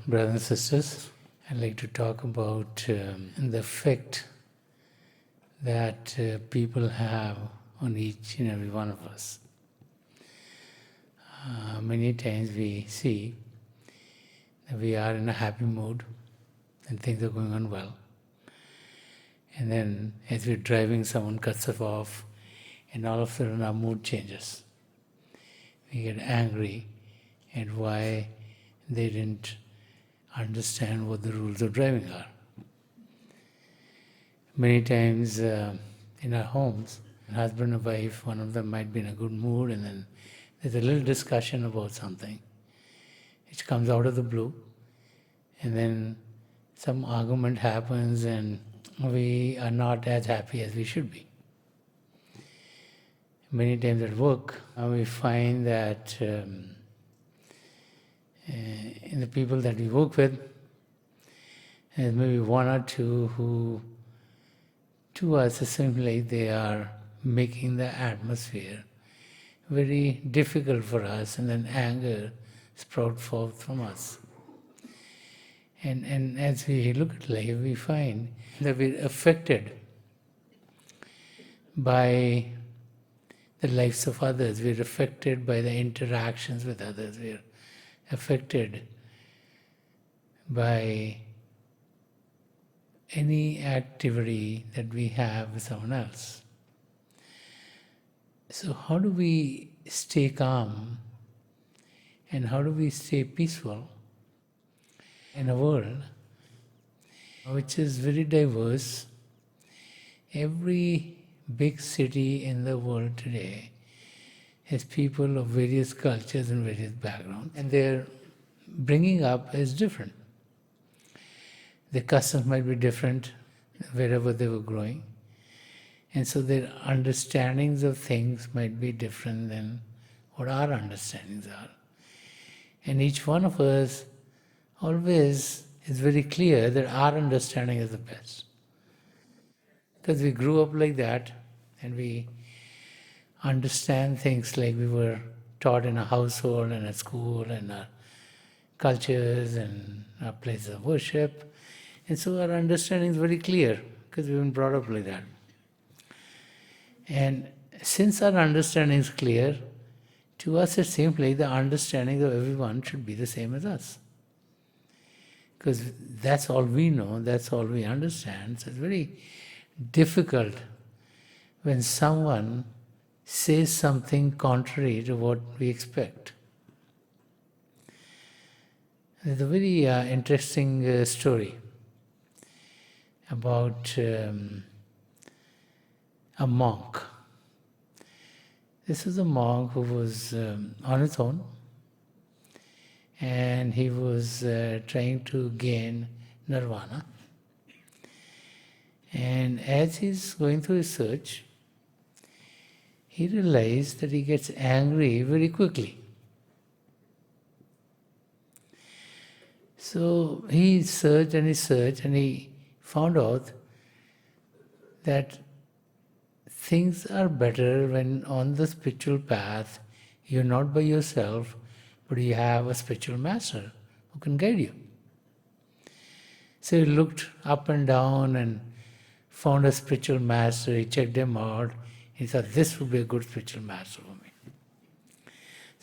brothers and sisters. I'd like to talk about the effect that people have on each and every one of us. Many times we see that we are in a happy mood and things are going on well. And then as we're driving, someone cuts us off and all of a sudden our mood changes. We get angry at why they didn't understand what the rules of driving are. Many times in our homes, husband and wife, one of them might be in a good mood, and then there's a little discussion about something which comes out of the blue, and then some argument happens and we are not as happy as we should be. Many times at work, we find that in the people that we work with, there's maybe one or two who, to us, it seems like they are making the atmosphere very difficult for us, and then anger sprouts forth from us. And as we look at life, we find that we're affected by the lives of others. We're affected by the interactions with others. We're affected by any activity that we have with someone else. So how do we stay calm and how do we stay peaceful in a world which is very diverse? Every big city in the world today has people of various cultures and various backgrounds, and their bringing up is different. Their customs might be different wherever they were growing, and so their understandings of things might be different than what our understandings are. And each one of us always is very clear that our understanding is the best. Because we grew up like that, and we understand things like we were taught in a household and at school and our cultures and our places of worship. And so our understanding is very clear because we've been brought up like that. And since our understanding is clear, to us it seems like the understanding of everyone should be the same as us. Because that's all we know, that's all we understand. So it's very difficult when someone says something contrary to what we expect. There's a very interesting story about a monk. This was a monk who was on his own, and he was trying to gain nirvana. And as he's going through his search, he realized that he gets angry very quickly. So he searched and he found out that things are better when on the spiritual path you're not by yourself, but you have a spiritual master who can guide you. So he looked up and down and found a spiritual master. He checked him out. He thought, this would be a good spiritual master for me.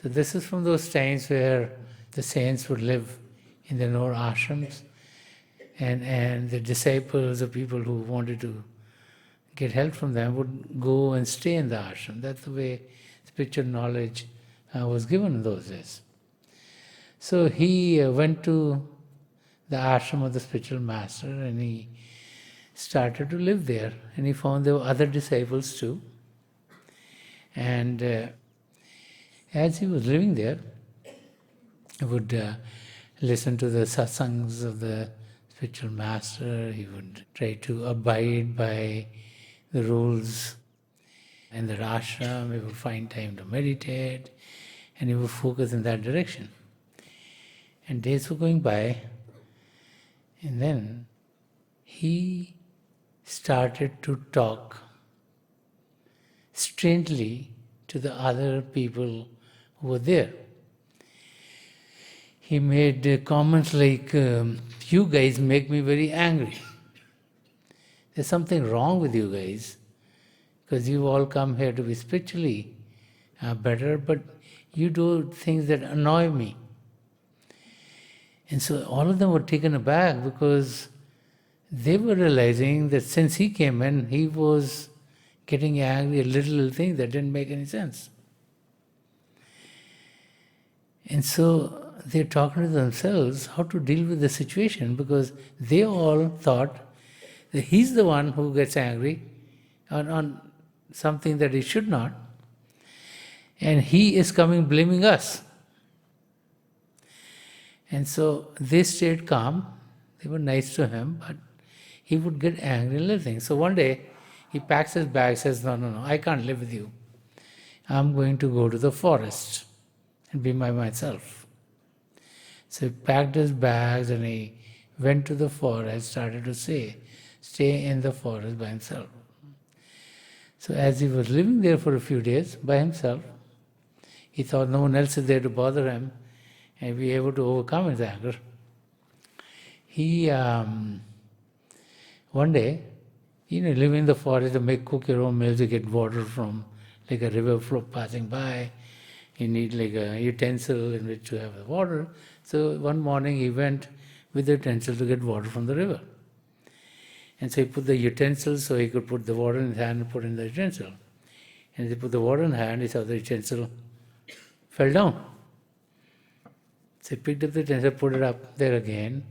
So this is from those times where the saints would live in their own ashrams, and the disciples, the people who wanted to get help from them, would go and stay in the ashram. That's the way spiritual knowledge was given in those days. So he went to the ashram of the spiritual master and he started to live there. And he found there were other disciples too. And as he was living there, he would listen to the satsangs of the spiritual master. He would try to abide by the rules in the ashram. He would find time to meditate, and he would focus in that direction. And days were going by, and then he started to talk strangely to the other people who were there. he made comments like, you guys make me very angry. There's something wrong with you guys, because you all come here to be spiritually better, but you do things that annoy me. And so all of them were taken aback, because they were realizing that since he came in, he was getting angry at little things that didn't make any sense. And so they're talking to themselves how to deal with the situation, because they all thought that he's the one who gets angry on something that he should not, and he is coming blaming us. And so they stayed calm, they were nice to him, but he would get angry at little things. So one day he packs his bag, says, no, I can't live with you. I'm going to go to the forest and be by myself. So he packed his bags and he went to the forest, started to stay in the forest by himself. So as he was living there for a few days by himself, he thought no one else is there to bother him and be able to overcome his anger. He, one day, living in the forest, to cook your own meals, you get water from like a river flow passing by. You need like a utensil in which to have the water. So one morning he went with the utensil to get water from the river. And so he put the utensil so he could put the water in his hand and put in the utensil. And as he put the water in his hand, he saw the utensil fell down. So he picked up the utensil, put it up there again,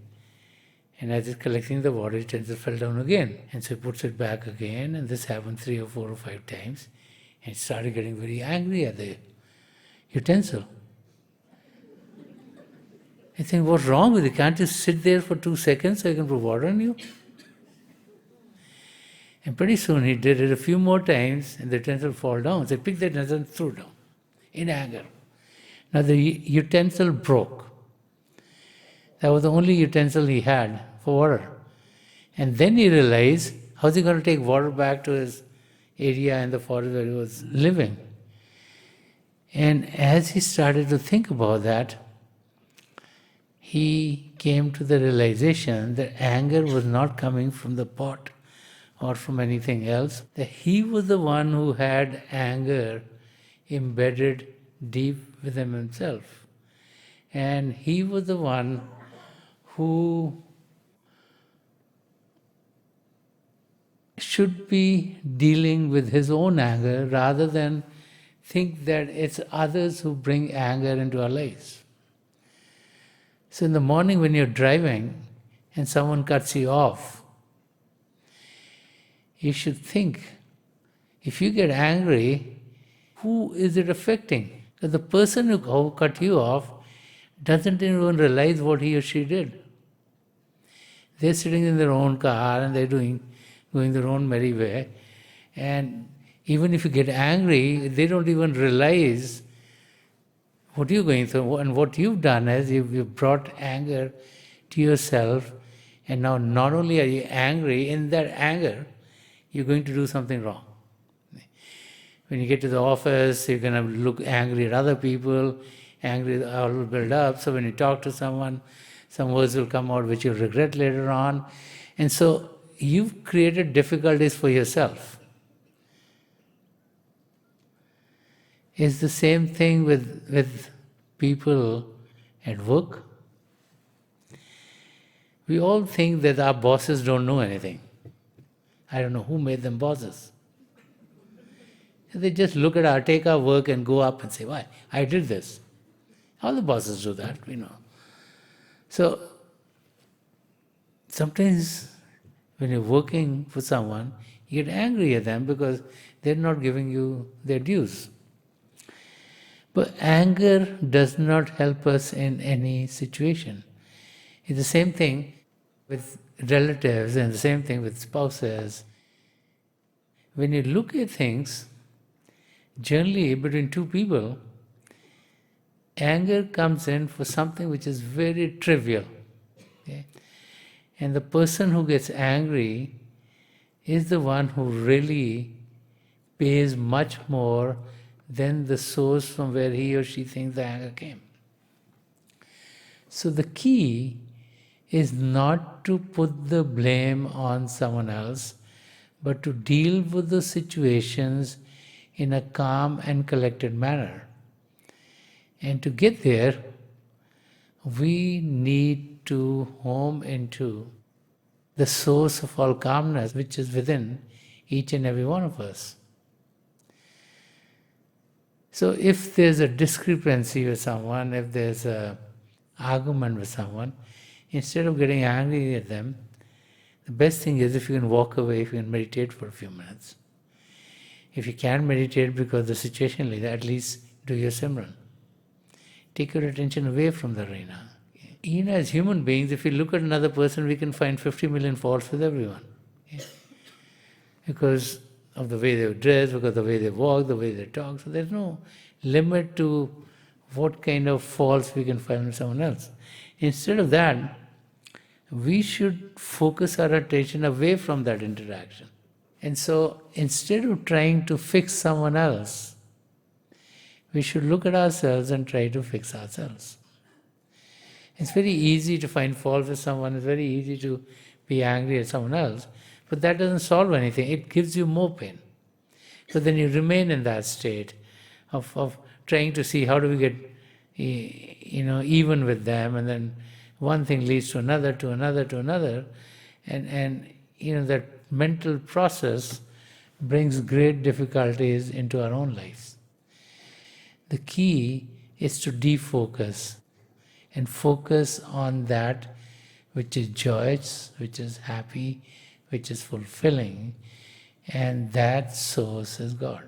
and as he's collecting the water, the utensil fell down again. And so he puts it back again, and this happened 3 or 4 or 5 times. And he started getting very angry at the utensil. I think, what's wrong with you? Can't you sit there for 2 seconds so I can put water on you? And pretty soon he did it a few more times, and the utensil fall down. So he picked the utensil and threw it down in anger. Now the utensil broke. That was the only utensil he had for water. And then he realized, how's he going to take water back to his area in the forest where he was living? And as he started to think about that, he came to the realization that anger was not coming from the pot or from anything else, that he was the one who had anger embedded deep within himself. And he was the one who should be dealing with his own anger rather than think that it's others who bring anger into our lives. So in the morning when you're driving and someone cuts you off, you should think, if you get angry, who is it affecting? Because the person who cut you off doesn't even realize what he or she did. They're sitting in their own car and they're going their own merry way. And even if you get angry, they don't even realize what you're going through. And what you've done is you've brought anger to yourself. And now not only are you angry, in that anger, you're going to do something wrong. When you get to the office, you're going to look angry at other people, angry all will build up. So when you talk to someone, some words will come out which you'll regret later on. And so you've created difficulties for yourself. It's the same thing with people at work. We all think that our bosses don't know anything. I don't know who made them bosses. They just look at take our work and go up and say, why? I did this. All the bosses do that, we know. So, sometimes when you're working for someone, you get angry at them because they're not giving you their dues. But anger does not help us in any situation. It's the same thing with relatives and the same thing with spouses. When you look at things, generally between two people, anger comes in for something which is very trivial. Okay? And the person who gets angry is the one who really pays much more than the source from where he or she thinks the anger came. So the key is not to put the blame on someone else, but to deal with the situations in a calm and collected manner. And to get there, we need to home into the source of all calmness, which is within each and every one of us. So if there's a discrepancy with someone, if there's an argument with someone, instead of getting angry at them, the best thing is if you can walk away, if you can meditate for a few minutes. If you can't meditate because the situation like that, at least do your Simran. Take your attention away from the arena. As human beings, if we look at another person, we can find 50 million faults with everyone. Because of the way they dress, because of the way they walk, the way they talk. So there's no limit to what kind of faults we can find in someone else. Instead of that, we should focus our attention away from that interaction. And so instead of trying to fix someone else, we should look at ourselves and try to fix ourselves. It's very easy to find fault with someone, it's very easy to be angry at someone else, but that doesn't solve anything. It gives you more pain. So then you remain in that state of trying to see how do we get even with them, and then one thing leads to another, to another, to another, and that mental process brings great difficulties into our own lives. The key is to defocus and focus on that which is joyous, which is happy, which is fulfilling, and that source is God.